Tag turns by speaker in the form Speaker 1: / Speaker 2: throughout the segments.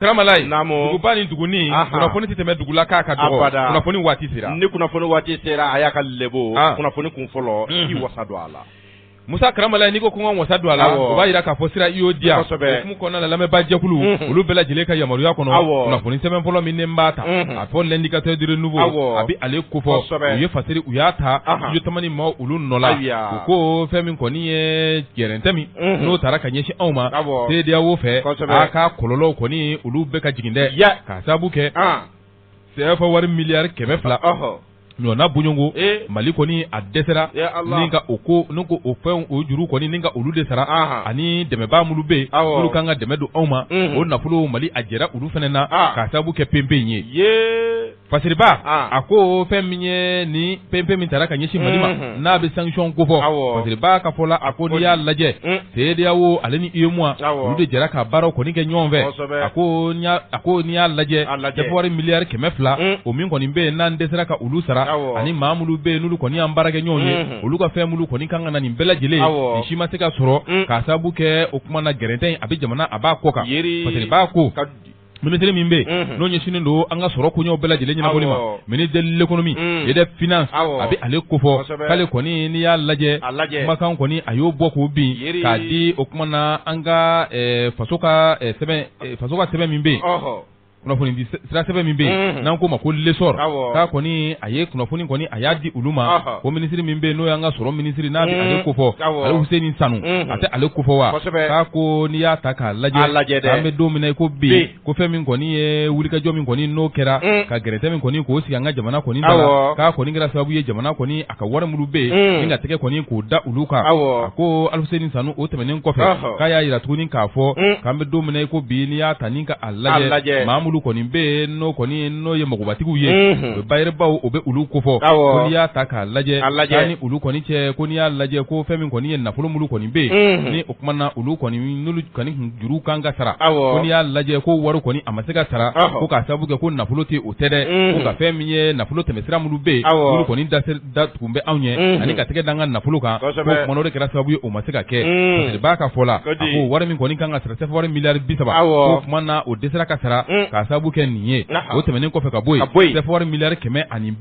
Speaker 1: Karamalai duguba ni duguni kunnafoni tɛ tɛmɛ dugula k'a ka dɔgɔ kunnafoni waati sera
Speaker 2: ni kunnafoni waati sera a y'a ka lebo kunnafoni kun fɔlɔ i wasa don a la
Speaker 1: Musa Karamalai n'i ko kɔngɔ wasa don a la o b'a jira k'a fɔ sira i y'o di yan hukumu kɔnɔna la lamɛnbaa jɛkulu olu bɛɛ lajɛlen ka yamaruya kɔnɔ kunnafoni sɛbɛn fɔlɔ min ne b'a ta a fɔ l'indicateur du renouveau a bɛ ale kofɔ u ye fasiri u y'a ta studio tamani maaw olu nɔ la u ko fɛn min kɔni ye gɛrɛntɛ min n'o taara ka ɲɛsin anw ma CEDEAO fɛ a ka kɔlɔlɔw kɔni olu bɛɛ ka jigin dɛ k'a sababu kɛ CFA wari miliyari 200 ɲɔna buɲɔngo Mali kɔni a dɛsɛra ni ka o ko ni ko o fɛn o juru kɔni ni ka olu de sara ani dɛmɛbaa minnu bɛ olu kan ka dɛmɛ don anw ma o nafolo Mali a jɛra olu fana na k'a sababu kɛ PNP ye fasiriba a ko fɛn min ye ni PNP min taara ka ɲɛsin Mali ma n'a bɛ sanction ko fɔ fasiriba ka fɔ la a ko n'i y'a lajɛ CEDEAO ale ni UEMOA olu de jɛra ka baaraw kɔni kɛ ɲɔgɔn fɛ a ko n'i y'a lajɛ wari miliyari 200 o min kɔni bɛ yen n'an dɛsɛra ka olu sara ani maa minnu bɛ yen n'olu kɔni an baarakɛ ɲɔgɔn ye olu ka fɛn minnu kɔni kan ka na nin bɛɛ lajɛlen nin si ma se ka sɔrɔ k'a sababu kɛ o kuma na gɛrɛntɛ in a bɛ jamana a b'a kɔ kan parce que b'a ko ministre min bɛ n'o ɲɛsinnen don an ka sɔrɔ koɲɛw bɛɛ lajɛlen ɲɛnabɔli ma ministre de l'économie et des finances a bɛ ale kofɔ k'ale kɔni n'i y'a lajɛ kumakan kɔni a y'o bɔ k'o bin k'a di o kuma na an ka faso ka sɛbɛn min bɛ yen kunnafoni di sira sɛbɛn min bɛ yen n'an k'o ma ko lesor k'a kɔni a ye kunnafoni kɔni a y'a di olu ma ko minisiri min bɛ yen n'o y'an ka sɔrɔ minisiri n'a bɛ ale ko fɔ ale Hussein Sanu a tɛ ale ko fɔ wa k'a ko n'i y'a ta k'a lajɛ an bɛ don min na i ko bi ko fɛn min kɔni ye wulikajɔ min kɔni n'o kɛra ka gɛrɛntɛ min kɔni k'o sigi an ka jamana kɔni da la k'a kɔni kɛra sababu ye jamana kɔni a ka wari minnu bɛ yen ni ka tɛgɛ kɔni k'o da olu kan a ko Hussein Sanu o tɛmɛnen kɔfɛ k'a y'a jira tuguni k'a fɔ k'an bɛ don min na i ko bi n'i y'a ta ni ka a lajɛ olu kɔni bɛ n'o ye magobatigiw ye o bɛ bayɛrɛbaw o bɛ olu kofɔ ko n'i y'a ta k'a lajɛ ni olu kɔni cɛ ko n'i y'a lajɛ ko fɛn min kɔni ye nafolo minnu kɔni bɛ yen ni o kuma na olu kɔni n'olu kɔni juru kan ka sara ko n'i y'a lajɛ ko wari kɔni a ma se ka sara ko k'a sababu kɛ ko nafolo tɛ o tɛ dɛ ko ka fɛn min ye nafolo tɛmɛsira minnu bɛ yen olu kɔni da tun bɛ anw ɲɛ ani ka tɛgɛ da an ka nafolo kan ko kuma de kɛra sababu ye o ma se ka kɛ parce que b'a ka fɔ la a ko wari min kɔni kan ka sara CFA wari miliyari 30 ko kuma na o dɛsɛra ka sara k'a sababu kɛ nin ye o tɛmɛnen kɔfɛ ka bɔ yen CFA wari miliyari 170 ani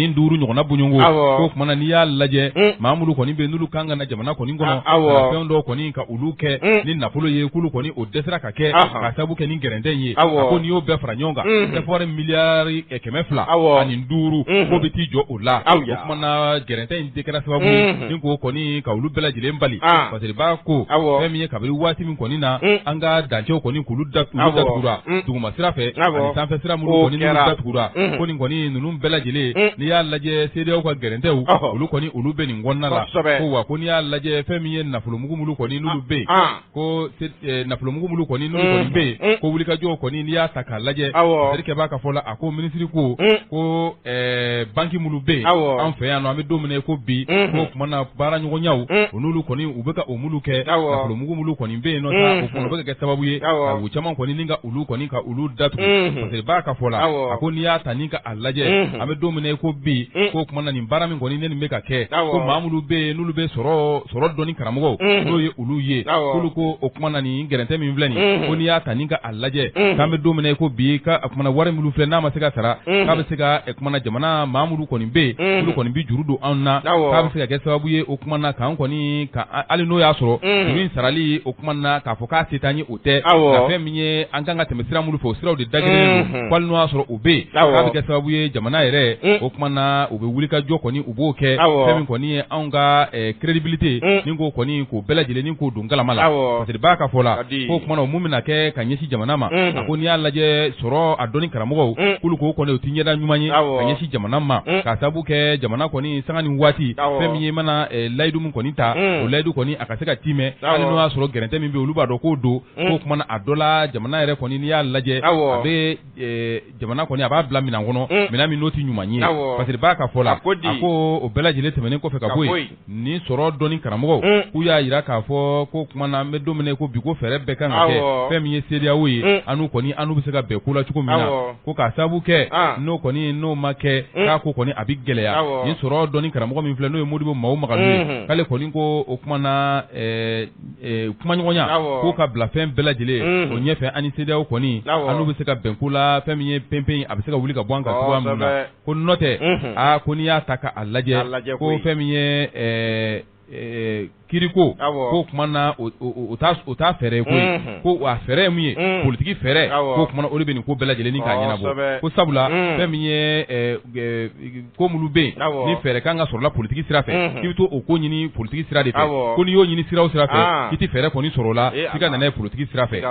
Speaker 1: 5 ɲɔgɔnna buɲɔngo ko kumana n'i y'a lajɛ maa minnu kɔni bɛ n'olu kan ka na jamana kɔni kɔnɔ fɛn dɔw kɔni ka olu kɛ ni nafolo ye k'olu kɔni o dɛsɛra ka kɛ ka sababu kɛ ni gɛrɛntɛ ye a ko n'i y'o bɛɛ fara ɲɔgɔn kan CFA wari miliyari 200 ani 5 ko bɛ t'i jɔ o la o kumana gɛrɛntɛ in tɛ kɛra sababu ye ni k'o kɔni ka olu bɛɛ lajɛlen bali parce que b'a ko fɛn min ye kabini waati min kɔni na an ka dancɛw kɔni k'olu datugura duguma sira fɛ ani sanfɛ sira minnu kɔni n'olu datugura ko nin kɔni ninnu bɛɛ lajɛlen n'i y'a lajɛ CEDEAO ka gɛrɛntɛw olu kɔni olu bɛ nin kɔnɔna la ko wa ko n'i y'a lajɛ fɛn min ye nafolomugu minnu kɔni n'olu bɛ yen ko nafolomugu minnu kɔni n'olu kɔni bɛ yen ko wulikajɔw kɔni n'i y'a ta k'a lajɛ Serikɛ b'a ka fɔ la a ko minisiri ko banki minnu bɛ yen an fɛ yan nɔ an bɛ don min na ko bi ko tuma na baara ɲɔgɔnyaw n'olu kɔni u bɛ ka o minnu kɛ nafolomugu minnu kɔni bɛ yen nɔ o kɔni bɛ ka kɛ sababu ye ka u caman kɔni ni ka olu kɔni ka olu datugu parce que b'a ka fɔ la a ko n'i y'a ta ni ka a lajɛ an bɛ don min na ko bi ko kuma na nin baara min kɔni ne nin bɛ ka kɛ ko maa minnu bɛ yen n'olu bɛ sɔrɔ dɔnni karamɔgɔw n'o ye olu ye k'olu ko o kuma na nin gɛrɛntɛ min filɛ nin ko n'i y'a ta ni ka a lajɛ k'an bɛ don min na ko bi ka kuma na wari minnu filɛ n'a ma se ka sara k'a bɛ se ka kuma na jamana maa minnu kɔni bɛ yen olu kɔni bɛ juru don anw na k'a bɛ se ka kɛ sababu ye o kuma na k'an kɔni hali n'o y'a sɔrɔ juru in sarali o kuma na k'a fɔ k'a se t'an ye o tɛ ka fɛn min ye an kan ka tɛmɛ sira minnu fɛ o siraw de dagɛrɛlen don wali n'o y'a sɔrɔ o bɛ yen k'a bɛ kɛ sababu ye jamana yɛrɛ o kuma na u bɛ wulikajɔ kɔni u b'o kɛ fɛn min kɔni ye anw ka crédibilité ni k'o kɔni k'o bɛɛ lajɛlen ni k'o don galama la parce que b'a ka fɔ la ko kuma na mun bɛna kɛ ka ɲɛsin jamana ma a ko n'i y'a lajɛ sɔrɔ a dɔnni karamɔgɔw k'olu k'o kɔni o ti ɲɛda ɲuman ye ka ɲɛsin jamana ma k'a sababu kɛ jamana kɔni sanga ni waati fɛn min ye mana layidu min kɔni ta o layidu kɔni a ka se ka timɛ hali n'o y'a sɔrɔ gɛrɛntɛ min bɛ olu b'a dɔn k'o don k'o kuma na a dɔ la jamana yɛrɛ kɔni n'i y'a lajɛ a bɛ jamana kɔni a b'a bila minɛn kɔnɔ minɛn min n'o ti ɲuman ye parce que b'a ka fɔ la a ko o bɛɛ lajɛlen tɛmɛnen kɔfɛ ka bɔ yen ni sɔrɔ dɔnni karamɔgɔw k'u y'a yira k'a fɔ ko kuma na an bɛ don min ko bi ko fɛɛrɛ bɛɛ kan ka kɛ fɛn min ye CEDEAO ye an'u kɔni an'u bɛ se ka bɛn ko la cogo min na ko k'a sababu kɛ n'o ma kɛ k'a ko kɔni a bɛ gɛlɛya ni sɔrɔ dɔnni karamɔgɔ min filɛ n'o ye Modibo Magalu ye k'ale kɔni ko o kuma na kumaɲɔgɔnya k'o ka bila fɛn bɛɛ lajɛlen o ɲɛfɛ ani CEDEAO kɔni an'u bɛ se ka bɛn ko la fɛn min ye pɛnpɛn a bɛ se ka wuli ka bɔ an kan cogoya min na ko n'o tɛ ko n'i y'a ta k'a lajɛ ko fɛn min ye kiriko ko kuma na o t'a fɛɛrɛ koyi ko a fɛɛrɛ min ye politiki fɛɛrɛ ko kuma na olu bɛ nin ko bɛɛ lajɛlen k'a ɲɛnabɔ ko sabula fɛn min ye ko minnu bɛ yen ni fɛɛrɛ kan ka sɔrɔla politiki sira fɛ i bɛ to o ko ɲini politiki sira de fɛ ko n'i y'o ɲini sira o sira fɛ k'i tɛ fɛɛrɛ kɔni sɔrɔ o la f'i ka nana ye politiki sira fɛ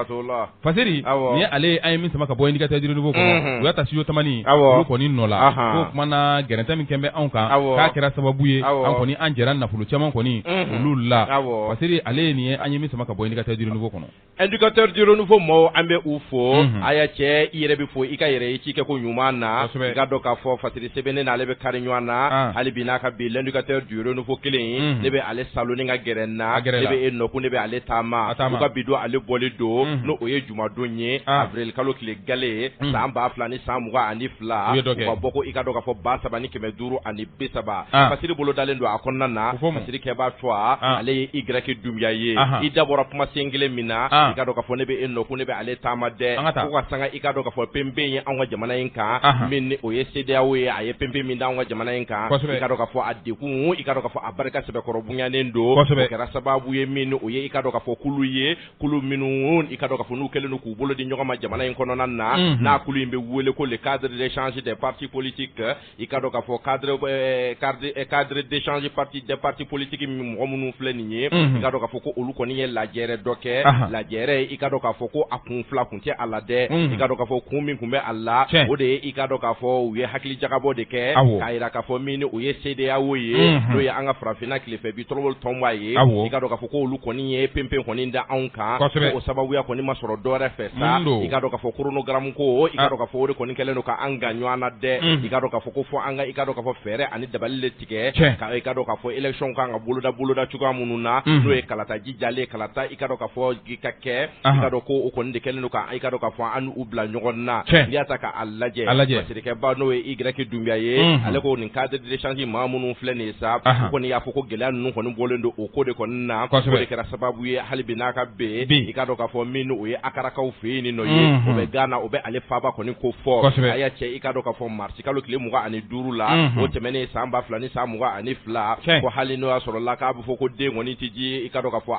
Speaker 1: Faseri nin ye ale an ye min sama ka bɔ indicateur du renouveau kɔnɔ u y'a ta studio tamani olu kɔni nɔ la ko kuma na gɛrɛntɛ min kɛn bɛ anw kan k'a kɛra sababu ye an kɔni an jɛra nafolo caman kɔni olu la Faseri ale nin ye an ye min sama ka bɔ indicateur du renouveau kɔnɔ
Speaker 2: indicateur du renouveau mɔgɔw an bɛ u fo a y'a cɛ i yɛrɛ bɛ fo i ka yɛrɛ i ci kɛ ko ɲuman na i ka dɔn k'a fɔ Faseri Sɛbɛnɛ n'ale bɛ kari ɲɔgɔn na hali bi n'a ka bi l'indicateur du renouveau kelen ne bɛ ale salo ni ka gɛrɛ na ne bɛ e nɔ ko ne bɛ ale taama u ka bi don ale bɔli don n'o o ye jumadon ye avril kalo tile gale san 2000 ni san 22 u ka bɔ ko i ka dɔn k'a fɔ 3500 ani 30 Faseri bolo dalen don a kɔnɔna na Faseri kɛbaa to ale ye Y Dumbuya ye i dabɔra kuma sen kelen min na i ka dɔn k'a fɔ ne bɛ e nɔ ko ne bɛ ale taama dɛ ko ka sanga i ka dɔn k'a fɔ pɛnpɛn ye anw ka jamana in kan min ni o ye CEDEAO ye a ye pɛnpɛn min d'anw ka jamana in kan i ka dɔn k'a fɔ a dekun i ka dɔn k'a fɔ a barika sɛbɛkɔrɔ bonyanen don o kɛra sababu ye min o ye i ka dɔn k'a fɔ kulu ye kulu minnu i ka dɔn k'a fɔ n'u kɛlen don k'u bolo di ɲɔgɔn ma jamana in kɔnɔna na n'a kulu in bɛ wele ko le cadre d'échange des partis politiques i ka dɔn k'a fɔ cadre d'échange des partis politiques mɔgɔ minnu filɛ nin ye i ka dɔn k'a fɔ ko olu kɔni ye lajɛrɛ dɔ kɛ lajɛrɛ i ka dɔn k'a fɔ ko a kun fila kun tɛ a la dɛ i ka dɔn k'a fɔ kun min kun bɛ a la o de ye i ka dɔn k'a fɔ u ye hakili jagabɔ de kɛ k'a jira k'a fɔ min o ye CEDEAO ye n'o ye an ka farafinna tilefɛ bi tɔrɔbɔli tɔnba ye i ka dɔn k'a fɔ ko olu kɔni ye pɛnpɛn kɔni da anw kan o sababuya kɔni ma sɔrɔ dɔwɛrɛ fɛ sa i ka dɔn k'a fɔ chronogramme ko i ka dɔn k'a fɔ o de kɔni kɛlen don ka an ga ɲɔgɔn na dɛ i ka dɔn k'a fɔ ko fɔ an ka i ka dɔn k'a fɔ fɛɛrɛ ani dabali le tigɛ i ka dɔn k'a fɔ élection kan ka boloda cogoya minnu na n'o ye kalata jijalen kalata i ka dɔn k'a fɔ ka kɛ i ka dɔn ko o kɔni de kɛlen don ka i ka dɔn k'a fɔ an u bila ɲɔgɔn na n'i y'a ta k'a lajɛ Fasirikɛba n'o ye Y Dumbuya ye ale ko nin cadre d'échange maa minnu filɛ nin ye sa u kɔni y'a fɔ ko gɛlɛya ninnu kɔni bɔlen don o ko de kɔni na o de kɛra sababu ye hali bi n'a ka bɛn i ka dɔn k'a fɔ min o ye akarakaw fɛ yen nin nɔ ye o bɛ Ghana o bɛ ale faaba kɔni ko fɔ a y'a cɛ i ka dɔn k'a fɔ marisi kalo tile 25 la o tɛmɛnen san 2000 ni san 22 ko hali n'o y'a sɔrɔ la k'a bɛ fɔ ko den kɔni tɛ di i ka dɔn k'a fɔ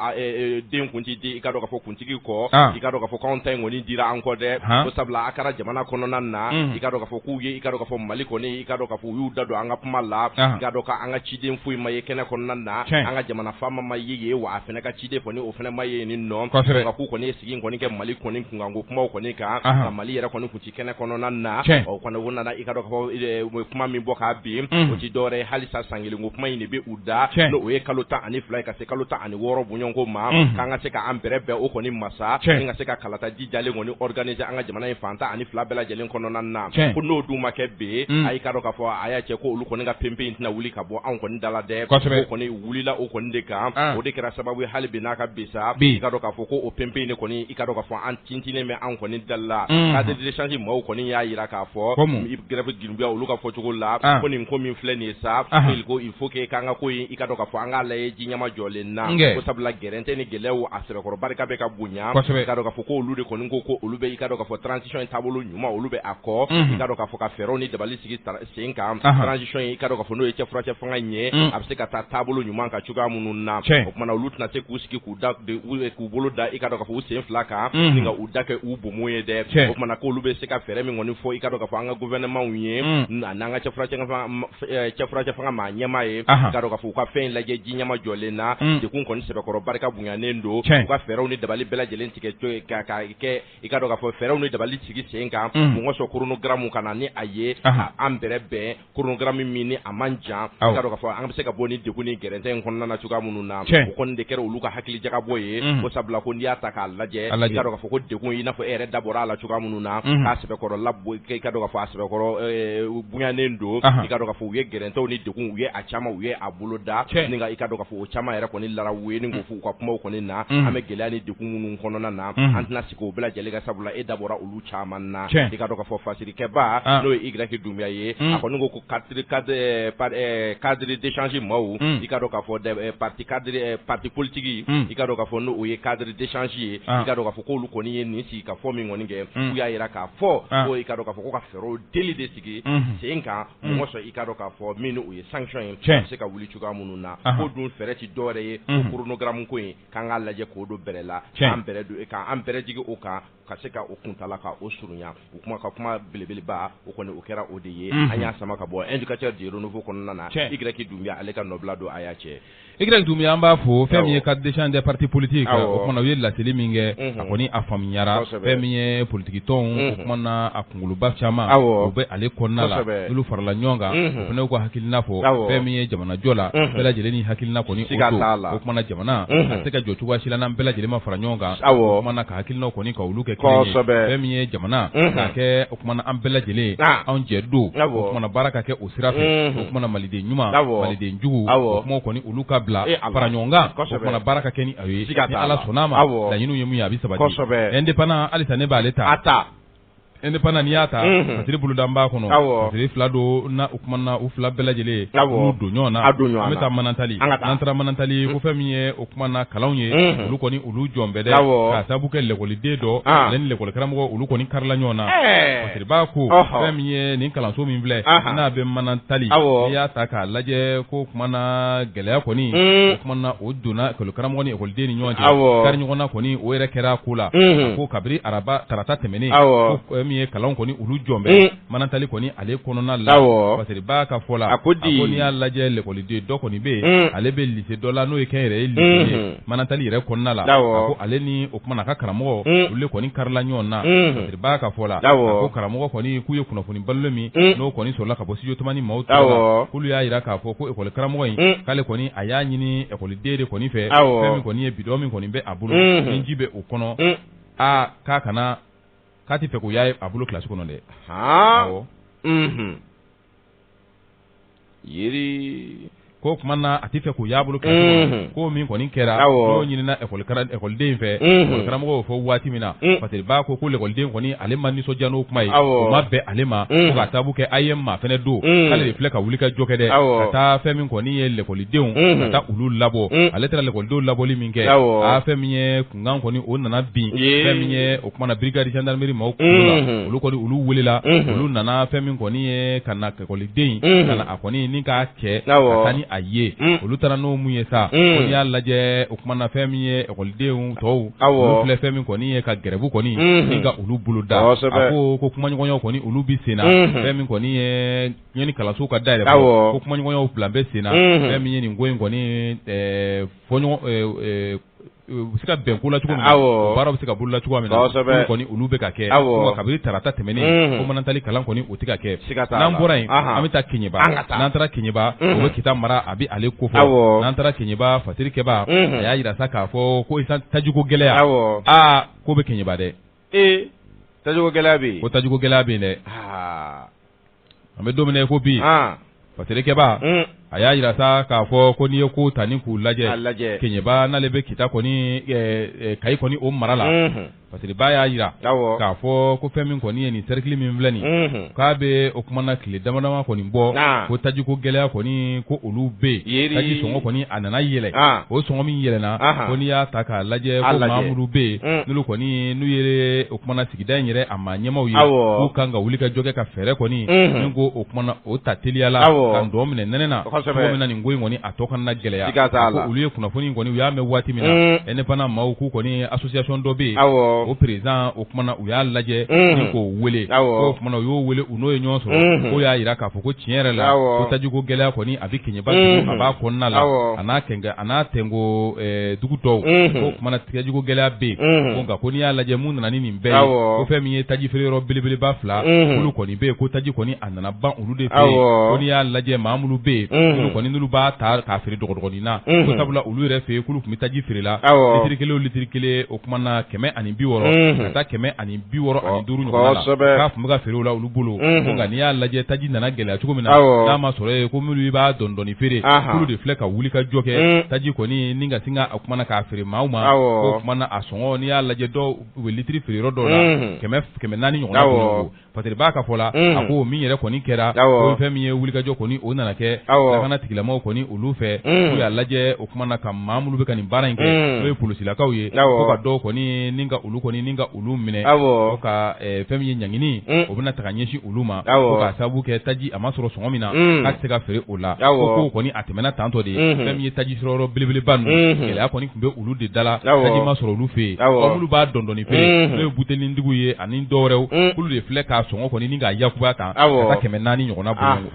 Speaker 2: den kun tɛ di i ka dɔn k'a fɔ kuntigi kɔ i ka dɔn k'a fɔ k'anw ta in kɔni dira an kɔ dɛ ko sabula a kɛra jamana kɔnɔna na i ka dɔn k'a fɔ k'u ye i ka dɔn k'a fɔ Mali kɔni i ka dɔn k'a fɔ u y'u da don an ka kuma la i ka dɔn k'an ka ciden foyi ma ye kɛnɛ kɔnɔna na an ka jamana faama ma ye yen wa a fana ka ciden kɔni o fana ma ye nin nɔ ka k'u kɔni ye sigi kɔni kɛ Mali kɔni kunkanko kumaw kɔni kan ka Mali yɛrɛ kɔni kun ci kɛnɛ kɔnɔna na o kɔni o nana i ka dɔn k'a fɔ kuma min bɔ k'a bin o ti dɔwɛrɛ ye halisa san kelen ko kuma in de bɛ u da n'o ye kalo 12 ye ka se kalo 16 bɔɲɔgɔnko ma k'an ka se k'an bɛrɛ bɛn o kɔni masa ni ka se ka kalata jijalen kɔni organiser an ka jamana in fan 12 bɛɛ lajɛlen kɔnɔna na ko n'o dun ma kɛ bi a y'i ka dɔn k'a fɔ a y'a cɛ ko olu kɔni ka pɛnpɛn in tɛna wuli ka bɔ anw kɔni dala dɛ o kɔni wulila o kɔni de kan o de kɛra sababu ye hali bi n'a ka bisa i ka dɔn k'a fɔ ko o pɛnpɛn de kɔni i ka dɔn k'a fɔ an tintinen bɛ anw kɔni dala cadre d'échange maaw kɔni y'a jira k'a fɔ Y Dumbuya olu ka fɔcogo la ko nin ko min filɛ nin ye sa ko il faut que k'an ka ko in i ka dɔn k'a fɔ an k'a lajɛ ji ɲɛma jɔlen na ko sabula gɛrɛntɛ ni gɛlɛyaw a sɛbɛkɔrɔ barika bɛ ka bonya i ka dɔn k'a fɔ ko olu de kɔni ko olu bɛ i ka dɔn k'a fɔ transition taabolo ɲuman olu bɛ a kɔ i ka dɔn k'a fɔ ka fɛɛrɛw ni dabali sigi sen kan transition i ka dɔn k'a fɔ n'o ye cɛfuratɛ fanga ɲɛ a bɛ se ka taa taabolo ɲuman kan cogoya minnu na o kumana olu tɛna se k'u sigi k'u bolo da i ka dɔn k'a fɔ u sen fila kan ni ka u da kɛ u bomo ye dɛ o kumana k'olu bɛ se ka fɛɛrɛ min kɔni fɔ i ka dɔn k'a fɔ an ka gouvernement ye n'an ka cɛfuratɛ fanga maa ɲɛmaa ye i ka dɔn k'a fɔ u ka fɛn lajɛ ji ɲɛma jɔlen kelen na dekun kɔni sɛbɛkɔrɔ barika bonyanen don u ka fɛɛrɛw ni dabali bɛɛ lajɛlen tigɛ ka kɛ i ka dɔn ka fɔ fɛɛrɛw ni dabali sigi sen kan mɔgɔ sɔn chronogramme kana ni a ye an bɛrɛ bɛn chronogramme min ni a man jan i ka dɔn ka fɔ an bɛ se ka bɔ ni dekun ni gɛrɛntɛ in kɔnɔna na cogoya minnu na o kɔni de kɛra olu ka hakili jagabɔ ye ko sabula ko n'i y'a ta k'a lajɛ i ka dɔn ka fɔ ko dekun i n'a fɔ e yɛrɛ dabɔra a la cogoya minnu na k'a sɛbɛkɔrɔ labɔ i ka dɔn ka fɔ a sɛbɛkɔrɔ bonyanen don i ka dɔn ka fɔ u ye gɛrɛntɛw ni dekun u ye a caman u ye a bolo da ni i ka dɔn ka fɔ o caman yɛrɛ kɔni lara u ye ni ko fɔ u ka kumaw kɔni na an bɛ gɛlɛya ni dekun minnu kɔnɔna na an tɛna sigi o bɛɛ lajɛlen ka sabula e dabɔra olu caman na i ka dɔn ka fɔ fasirikɛba n'o ye Igraki Dunbiya ye a kɔni ko ko cadre d'échange maaw i ka dɔn ka fɔ parti politique i ka dɔn ka fɔ n'o ye cadre d'échange ye i ka dɔn ka fɔ k'olu kɔni ye nin sigi ka fɔ min kɔni kɛ u y'a yira k'a fɔ ko i ka dɔn ka fɔ ko ka fɛɛrɛw deli de sigi sen kan mɔgɔ sɔn i ka dɔn k'a fɔ min o ye sanction ye a bɛ se ka wuli cogoya minnu na ko dun fɛɛrɛ ti dɔwɛrɛ ye ko chronogramme ko in k'an k'a lajɛ k'o don bɛrɛ la k'an bɛrɛ jigi o kan ka se ka o kuntala ka o surunya o kuma ka kuma belebeleba o kɔni o kɛra o de ye an y'a sama ka bɔ indicateur de renouveau kɔnɔna na Igraki Dunbiya ale ka nɔbila don a y'a cɛ
Speaker 1: Igraki Dunbiya an b'a fɔ fɛn min ye cadre d'échange des partis politiques o kumana u ye laseli min kɛ a kɔni a faamuyara fɛn min ye politique tɔnw o kumana a kunkoloba caman o bɛ ale kɔnɔna la olu farala ɲɔgɔn kan o fana y'u ka hakilina fɔ fɛn min ye jamanajɔ la bɛɛ lajɛlen ni hakilina kɔni o kumana jamana a se ka jɔ cogoya si la n'an bɛɛ lajɛlen ma fara ɲɔgɔn kan o kumana ka hakilinaw kɔni ka olu kɛ kelen ye fɛn min ye jamana k'a kɛ o kumana an bɛɛ lajɛlen anw jɛ don o kumana baara ka kɛ o sira fɛ o kumana maliden ɲuman maliden jugu o kumaw kɔni olu ka bila fara ɲɔgɔn kan o kumana baara ka kɛ ni a ye ni Ala sɔnna a ma laɲiniw ye mun ye a bɛ sabati indépendant halisa ne b'ale ta indépendant n'i y'a ta Fasiri boloda n b'a kɔnɔ Fasiri fila don na u kumana u fila bɛɛ lajɛlen olu don ɲɔgɔn na an bɛ taa Manantali n'an taara Manantali ko fɛn min ye o kumana kalanw ye olu kɔni olu jɔn bɛ dɛ k'a sababu kɛ l'écoliden dɔ ale ni l'école karamɔgɔ olu kɔni karila ɲɔgɔn na Fasiri b'a ko fɛn min ye nin kalanso min filɛ n'a bɛ Manantali n'i y'a ta k'a lajɛ ko kumana gɛlɛya kɔni o kumana o donna école karamɔgɔ ni écoliden ni ɲɔgɔn cɛ kari ɲɔgɔn na kɔni o yɛrɛ kɛra ko la ko kabiri araba tarata tɛmɛnen ko min ye kalan kɔni olu jɔn bɛ Manantali kɔni ale kɔnɔna la Fasiri b'a ka fɔ la a ko n'i y'a lajɛ l'écoliden dɔ kɔni bɛ yen ale bɛ lycée dɔ la n'o ye kɛnyɛrɛye lycée ye Manantali yɛrɛ kɔnɔna la a ko ale ni o kumana a ka karamɔgɔ olu kɔni karila ɲɔgɔn na Fasiri b'a ka fɔ la a ko karamɔgɔ kɔni k'u ye kunnafoni balo min n'o kɔni sɔrɔla ka bɔ studio Tamani maaw tɔgɔ la k'olu y'a yira k'a fɔ ko école karamɔgɔ in k'ale kɔni a y'a ɲini écoliden de kɔni fɛ fɛn min kɔni ye bidon min kɔni bɛ a bolo ni ji bɛ o kɔnɔ k'a kana k'a ti fɛ k'o y'a a bolo classe kɔnɔ dɛ
Speaker 2: yiri
Speaker 1: ko kuma na a ti fɛ k'o y'a bolo classe kɔnɔ ko min kɔni kɛra n'o ɲinina écoleden fɛ école karamɔgɔ fɔ waati min na Fasiri b'a ko l'écoleden kɔni ale ma nisɔndiya n'o kuma ye o ma bɛn ale ma ko k'a sababu kɛ AEM ma fɛnɛ don k'ale de filɛ ka wuli ka jɔ kɛ dɛ ka taa fɛn min kɔni ye l'écoldenw ka taa olu labɔ ale taara l'écoldenw labɔli min kɛ fɛn min ye kunkan kɔni o nana bin fɛn min ye o kumana brigade gendarmerie maaw kulo la olu kɔni olu welela olu nana fɛn min kɔni ye ka na écoleden ka na a kɔni ni k'a cɛ ka taa ni a ye olu taara n'o mun ye sa ko n'i y'a lajɛ o kumana fɛn min ye écoldenw tɔw olu filɛ fɛn min kɔni ye ka grève kɔni ni ka olu bolo da a ko kumaɲɔgɔnyaw kɔni olu bi senna fɛn min kɔni ye ɲɛni kalanso ka dayɛlɛ ko kumaɲɔgɔnyaw bila bɛ senna fɛn min ye nin ko in kɔni u se ka bɛn ko la cogo min na baara bɛ se ka bolo la cogo min na kɔni olu bɛ ka kɛ kabiri tarata tɛmɛnen ko Manantali kalan kɔni o tɛ ka kɛ n'an bɔra yen an bɛ taa Keɲeba n'an taara Keɲeba o bɛ kita mara a bɛ ale ko fɔ n'an taara Keɲeba Fasiri kɛba a y'a jira sa k'a fɔ ko tajiko gɛlɛya ko bɛ Keɲeba dɛ
Speaker 2: tajiko gɛlɛya bɛ yen
Speaker 1: ko tajiko gɛlɛya bɛ yen dɛ an bɛ don min na ko bi Fasiri kɛba a y'a jira sa k'a fɔ ko n'i ye ko ta ni k'u lajɛ Keɲeba n'ale bɛ kita kɔni Kayi kɔni o mara la Fasiri ba y'a jira k'a fɔ ko fɛn min kɔni ye nin cercle min filɛ nin k'a bɛ o kumana tile damadama kɔni bɔ ko tajiko gɛlɛya kɔni ko olu bɛ yen taji sɔngɔ kɔni a nana yɛlɛ o sɔngɔ min yɛlɛna ko n'i y'a ta k'a lajɛ ko maa minnu bɛ yen n'olu kɔni n'u ye o kumana sigida in yɛrɛ a maa ɲɛmaw ye k'u kan ka wuli ka jɔ kɛ ka fɛɛrɛ kɔni ni ko o kumana o ta teliya la ka dɔn minɛ nɛnɛ na cogo min na nin ko in kɔni a tɔ kana gɛlɛya ko olu ye kunnafoni kɔni u y'a mɛn waati min na indépendant maaw k'u kɔni association dɔ bɛ yen o président o kumana u y'a lajɛ ni k'o wele o kumana u y'o wele u n'o ye ɲɔgɔn sɔrɔ ko y'a yira k'a fɔ ko tiɲɛ yɛrɛ la ko tajiko gɛlɛya kɔni a bɛ kɛɲɛba a b'a kɔnɔna la a n'a tɛnko dugu dɔw ko kumana tajiko gɛlɛya bɛ yen ko nka ko n'i y'a lajɛ mun nana ni nin bɛɛ ye ko fɛn min ye taji feere yɔrɔ belebeleba 2 olu kɔni bɛ yen ko taji kɔni a nana ban olu de fɛ yen ko n'i y'a lajɛ maa minnu bɛ yen olu kɔni n'olu b'a ta k'a feere dɔgɔdɔgɔnin na ko sabula olu yɛrɛ fɛ yen k'olu tun bɛ taji feere la litiri kelen o litiri kelen o kumana 160 ka taa 165 ɲɔgɔn na k'a tun bɛ ka feere o la olu bolo ko nka n'i y'a lajɛ taji nana gɛlɛya cogo min na n'a ma sɔrɔ yen ko minnu b'a dɔɔni feere olu de filɛ ka wuli ka jɔ kɛ taji kɔni ni ka sin ka kumana k'a feere maaw ma ko kumana a sɔngɔ n'i y'a lajɛ dɔw u bɛ litiri feere yɔrɔ dɔw la 400 ɲɔgɔn na bolo parce que b'a ka fɔ la a ko min yɛrɛ kɔni kɛra o fɛn min ye wulikajɔ kɔni o nana kɛ lakana tigilamɔgɔw kɔni olu fɛ k'u y'a lajɛ o kumana ka maa minnu bɛ ka nin baara in kɛ n'o ye polisilakaw ye ko ka dɔw kɔni ni ka olu minɛ ko ka fɛn min ye ɲangini o bɛna taga ɲɛsin olu ma ko k'a sababu kɛ taji a ma sɔrɔ sɔngɔ min na k'a tɛ se ka feere o la ko kɔni a tɛmɛna tantɔ de fɛn min ye taji sɔrɔ yɔrɔ belebeleba ninnu gɛlɛya kɔni tun bɛ olu de da la taji ma sɔrɔ olu fɛ yen olu b'a dɔɔni feere n'o ye butelinigiw ye ani dɔwɛrɛw olu de filɛ k'a sɔngɔ kɔni ni k'a yakuba kan ka taa 400 ɲɔgɔnna bolo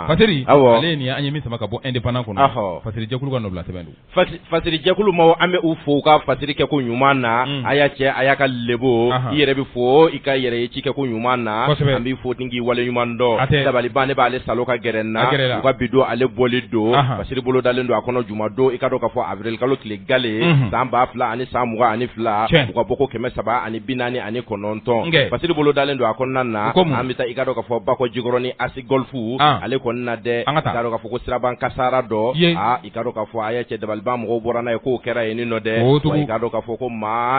Speaker 1: Fasiri ale ni an ye min sama ka bɔ indépendant kɔnɔ Fasiri jɛkulu ka nɔbila sɛbɛn don
Speaker 2: Fasiri jɛkulu maaw an bɛ u fo ka Fasiri kɛ ko ɲuman na a y'a cɛ a y'a ka lebo i yɛrɛ bɛ fo i ka yɛrɛ ye ci kɛ ko ɲuman na an b'i fo k'i wale ɲuman dɔn dabaliban ne b'ale salo ka gɛrɛ na u ka bi don ale bɔli don Fasiri bolo dalen don a kɔnɔ juma don i ka dɔn k'a fɔ avril kalo tile gale san 2022 ani san 22 u ka bɔ ko 349 Fasiri bolo dalen don a kɔnɔna na an bɛ taa i ka dɔn k'a fɔ Bakɔ Jikɔrɔ ni Asi Golfu ale kɔni na dɛ i ka dɔn k'a fɔ ko siraban kasara dɔ i ka dɔn k'a fɔ a y'a cɛ dabaliban mɔgɔw bɔra n'a ye k'o kɛra yen nɔ dɛ wa i ka dɔn k'a fɔ ko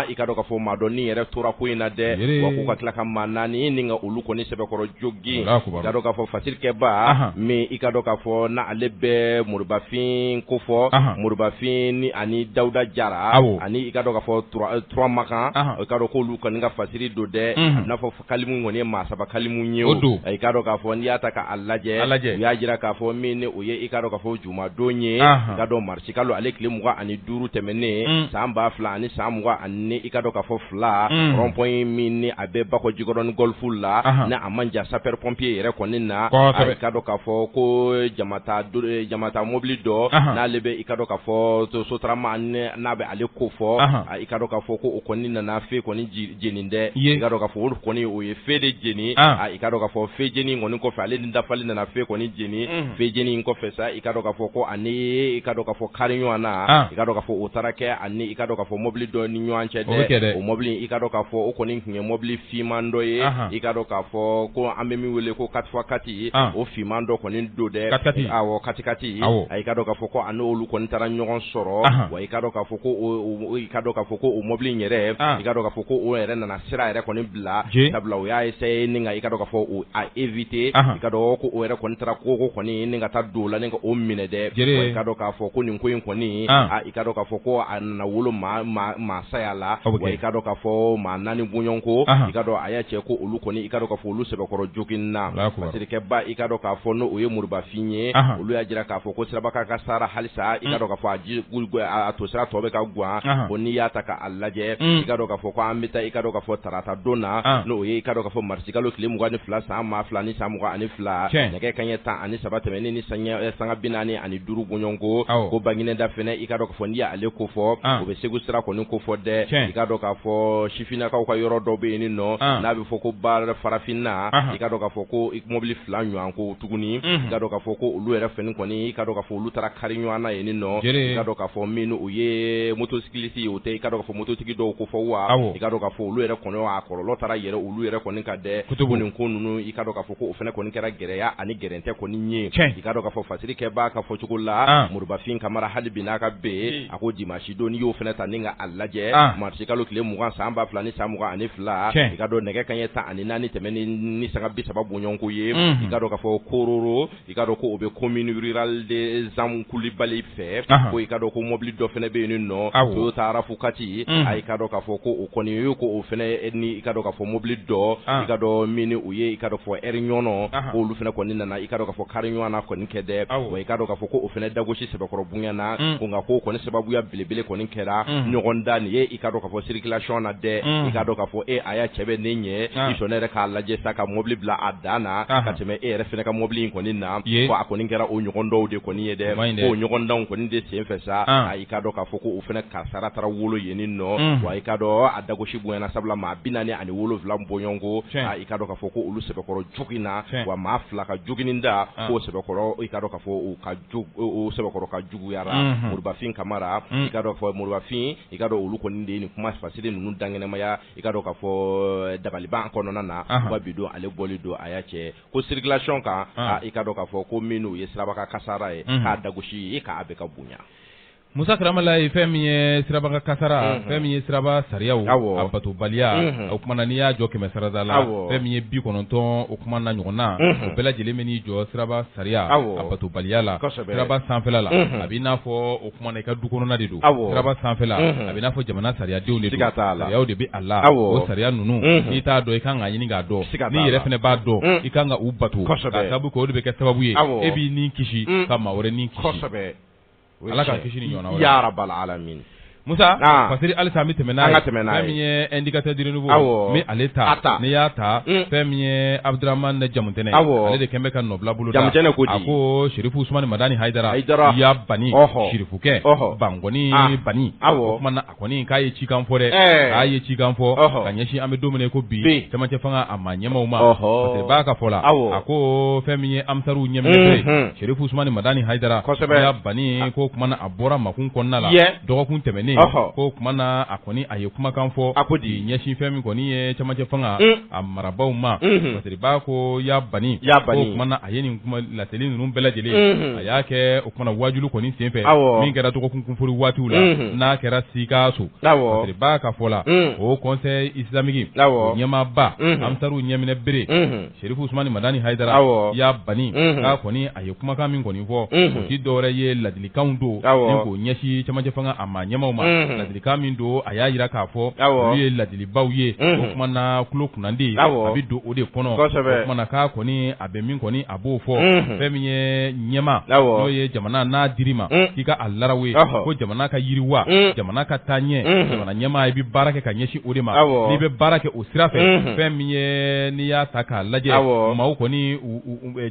Speaker 2: i ka dɔn k'a fɔ maa dɔ ni yɛrɛ tora ko in na dɛ wa k'u ka tila ka maa 4 ni ka olu kɔni sɛbɛkɔrɔ jogi i ka dɔn k'a fɔ Fasiri kɛba min i ka dɔn k'a fɔ n'ale bɛ Moribafin ko fɔ Moribafin ani Dawuda Jara ani i ka dɔn k'a fɔ Trois Makan i ka dɔn k'olu kɔni ka Fasiri don dɛ i n'a fɔ Kalimu kɔni ye maa 3 Kalimu ye i ka dɔn k'a fɔ n'i y'a ta k'a lajɛ u y'a jira k'a fɔ min ni o ye i ka dɔn k'a fɔ jumadon ye i ka dɔn marisi kalo ale tile 25 tɛmɛnen san 2002 ani san 24 i ka dɔn k'a fɔ 2 rond-point min ni a bɛ Bakɔ Jikɔrɔ ni Golfu la ni a man jan sapeur pompier yɛrɛ kɔni na i ka dɔn k'a fɔ ko jamata mobili dɔ n'ale bɛ i ka dɔn k'a fɔ Sotarama n'a bɛ ale ko fɔ i ka dɔn k'a fɔ ko o kɔni nana fe kɔni jeni dɛ i ka dɔn k'a fɔ o kɔni o ye fe de jeni i ka dɔn k'a fɔ fe jeni kɔni kɔfɛ ale ni dafali nana fe kɔni jeni fe jeni in kɔfɛ sa i ka dɔn k'a fɔ ko ani i ka dɔn k'a fɔ kari ɲɔgɔn na i ka dɔn k'a fɔ o taara kɛ ani i ka dɔn k'a fɔ mobili dɔ ni ɲɔgɔn cɛ dɛ o mobili i ka dɔn k'a fɔ o kɔni tun ye mobili fiman dɔ ye i ka dɔn k'a fɔ ko an bɛ min wele ko 4x4 o fiman dɔ kɔni don dɛ katikati i ka dɔn k'a fɔ ko ani olu kɔni taara ɲɔgɔn sɔrɔ wa i ka dɔn k'a fɔ ko i ka dɔn k'a fɔ ko o mobili in yɛrɛ i ka dɔn k'a fɔ ko o yɛrɛ nana sira yɛrɛ kɔni bila sabula o y'a essayer ni ka i ka dɔn k'a fɔ o a éviter i ka dɔn ko o yɛrɛ kɔni taara ko kɔni ni ka taa don la ni ka o minɛ dɛ wa i ka dɔn k'a fɔ ko nin ko in kɔni i ka dɔn k'a fɔ ko a nana wolo maa saya la wa i ka dɔn k'a fɔ maa 4 bɔɲɔnko i ka dɔn a y'a cɛ ko olu kɔni i ka dɔn k'a fɔ olu sɛbɛkɔrɔ jogin na Fasirikɛba i ka dɔn k'a fɔ n'o o ye Moribafin ye olu y'a jira k'a fɔ ko sirabaka ka sara halisa i ka dɔn k'a fɔ a to sira tɔ bɛ ka guwan ko n'i y'a ta k'a lajɛ i ka dɔn k'a fɔ ko an bɛ taa i ka dɔn k'a fɔ tarata don na n'o ye i ka dɔn k'a fɔ marisi kalo tile 22 san 2002 ni san 22 nɛgɛ kanɲɛ 13 tɛmɛnen ni sanga 45 bɔɲɔnko ko Bangineda fɛnɛ i ka dɔn k'a fɔ n'i y'ale ko fɔ o bɛ Segu sira kɔni ko fɔ dɛ i ka dɔn k'a fɔ sifinnakaw ka yɔrɔ dɔ bɛ yen nɔ n'a bɛ fɔ ko Bar Farafinna i ka dɔn k'a fɔ ko mobili 2 ɲɔgɔn ko tuguni i ka dɔn k'a fɔ ko olu yɛrɛ fɛnɛ kɔni i ka dɔn k'a fɔ olu taara kari ɲɔgɔn na yen nɔ i ka dɔn k'a fɔ min o ye motocycliste ye o tɛ i ka dɔn k'a fɔ mototigi dɔw ko fɔ wa i ka dɔn k'a fɔ olu yɛrɛ kɔni a kɔlɔlɔ taara yɛrɛ olu yɛrɛ kɔni ka dɛ nin ko ninnu i ka dɔn k'a fɔ ko o fɛnɛ kɔni kɛra gɛrɛya ani gɛrɛntɛ kɔni ye i ka dɔn k'a fɔ Fasirikɛba ka fɔ cogo la Moribafin Kamara hali bi n'a ka be a ko dimanche don n'i y'o fɛnɛ ta ni ka a lajɛ marisi kalo tile 20 san 2002 ni san 22 i ka dɔn nɛgɛ kanɲɛ 14 tɛmɛnen ni sanga 30 bɔɲɔnko ye i ka dɔn k'a fɔ Kororo i ka dɔn ko o bɛ commune rurale de Zamu Kulibali fɛ ko i ka dɔn ko mobili dɔ fɛnɛ bɛ yen nɔ Toyota Rafukati i ka dɔn k'a fɔ ko o kɔni ye ko o fɛnɛ ni i ka dɔn k'a fɔ mobili dɔ i ka dɔn min o ye i ka dɔn fɔ ɲɔnɔ ko olu fɛnɛ kɔni nana i ka dɔn k'a fɔ kari ɲɔgɔn na kɔni kɛ dɛ wa i ka dɔn k'a fɔ ko o fana dagosi sɛbɛkɔrɔ bonya na ko nka ko kɔni sababuya belebele kɔni kɛra ɲɔgɔn da nin ye i ka dɔn k'a fɔ circulation na dɛ i ka dɔn k'a fɔ a y'a cɛ bɛ ne ɲɛ i sɔnna yɛrɛ k'a lajɛ sa ka mobili bila a dan na ka tɛmɛ e yɛrɛ fana ka mobili in kɔni na ko a kɔni kɛra o ɲɔgɔn dɔw de kɔni ye dɛ ko ɲɔgɔn danw kɔni de sen fɛ sa i ka dɔn k'a fɔ ko o fana kasara taara wolo yen nin nɔ wa i ka dɔn a dagosi bonyana sabula maa 47 bɔɲɔngo i ka dɔn k'a fɔ ko olu sɛbɛkɔrɔ jogina wa maa 2 ka joginin da ko sɛbɛkɔrɔ i ka dɔn k'a fɔ o sɛbɛkɔrɔ ka juguyara Moribafin Kamara i ka dɔn fɔ Moribafin i ka dɔn olu kɔni de ni kuma fasili ninnu dangɛnɛmaya i ka dɔn k'a fɔ dabaliban kɔnɔna na wa bi don ale bɔli don a y'a cɛ ko circulation kan i ka dɔn k'a fɔ ko minnu ye siraba kasara ye k'a dagosi k'a bɛ ka bonya
Speaker 1: Musa Karamala ye fɛn min ye siraba kasara fɛn min ye siraba sariyaw a batobaliya o kumana n'i y'a jɔ 100 sarada la fɛn min ye 90 o kumana ɲɔgɔn na o bɛɛ lajɛlen bɛ n'i jɔ siraba sariya a batobaliya la siraba sanfɛla la a b'i n'a fɔ o kumana i ka du kɔnɔna de don siraba sanfɛla a b'i n'a fɔ jamana sariyadenw de don sariyaw de bɛ a la o sariya ninnu n'i t'a dɔn i kan ka ɲini k'a dɔn n'i yɛrɛ fana b'a dɔn i kan ka u bato k'a sababu kɛ o de bɛ kɛ sababu ye e b'i ni kisi ka maa wɛrɛ ni kisi ala ka kisi ni ɲɔgɔn
Speaker 2: ya rabbal alamin
Speaker 1: Musa fasiri alisa an bɛ tɛmɛ n'a ye fɛn min ye indicateur de nouveau mais ale ta ne y'a ta fɛn min ye Abdurahmane Jamutɛnɛ ale de kɛn bɛ ka nɔbila bolo da a ko Sherifu Usmani Madani Hayidara ya bani Sherifukɛ Bangɔni bani o kuma na a kɔni k'a ye cikan fɔ dɛ k'a ye cikan fɔ ka ɲɛsin an bɛ don min ko bi cɛmancɛ fanga a ma ɲɛmaw ma parce que b'a ka fɔ la a ko fɛn min ye amisaru ɲɛminɛ Sherifu Usmani Madani Hayidara ya bani ko kuma na a bɔra makun kɔnɔna la dɔgɔkun tɛmɛnen ko kuma na a kɔni a ye kumakan fɔ a ko di ɲɛsin fɛn min kɔni ye cɛmancɛ fanga a marabaw ma parce que b'a ko ya bani ko kuma na a ye nin kuma laseli ninnu bɛɛ lajɛlen a y'a kɛ o kuma na wajulu kɔni sen fɛ min kɛra dɔgɔkun kunfori waatiw la n'a kɛra Sikaso parce que b'a ka fɔ la o conseil islamique o ɲɛmaaba amisaru ɲɛminɛ bere Sherifu Usmani Madani Hayidara ya bani k'a kɔni a ye kumakan min kɔni fɔ o ti dɔwɛrɛ ye ladilikanw don ni k'o ɲɛsin cɛmancɛ fanga a ma ɲɛmaw ma ladilikan min don a y'a yira k'a fɔ olu ye ladilibaw ye o kuma na tulo kunnandi a bɛ don o de kɔnɔ o kuma na k'a kɔni a bɛ min kɔni a b'o fɔ fɛn min ye ɲɛma n'o ye jamana n'a dir'i ma k'i ka a laraw ye ko jamana ka yiriwa jamana ka taa ɲɛ jamana ɲɛma i bɛ baara kɛ ka ɲɛsin o de ma n'i bɛ baara kɛ o sira fɛ fɛn min ye n'i y'a ta k'a lajɛ maaw kɔni